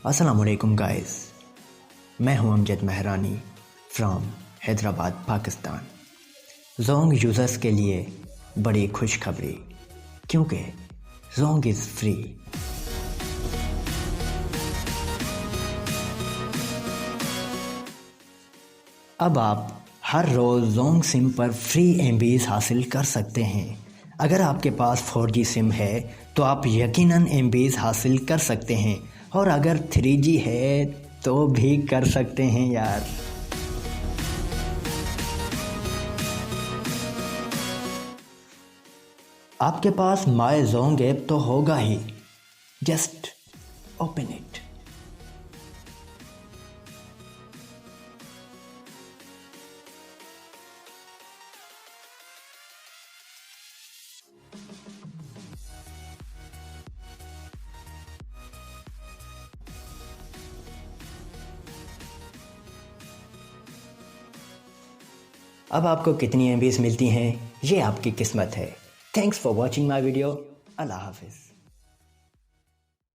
अस्सलामुअलैकुम गाइस, मैं हूं Amjad Mehrani from Hyderabad Pakistan. Zong users के लिए बड़ी खुशखबरी, क्योंकि जोंग इज़ फ्री। अब आप हर रोज़ जोंग सिम पर फ्री एमबीज़ हासिल कर सकते हैं। अगर आपके पास 4G सिम है तो आप यकीनन एमबीज़ हासिल कर सकते हैं, और अगर 3G है तो भी कर सकते हैं यार। आपके पास माय जोंग ऐप तो होगा ही, जस्ट ओपन इट। अब आपको कितनी एमबीज़ मिलती हैं ये आपकी किस्मत है। Thanks for watching my video. अल्लाह हाफिज़।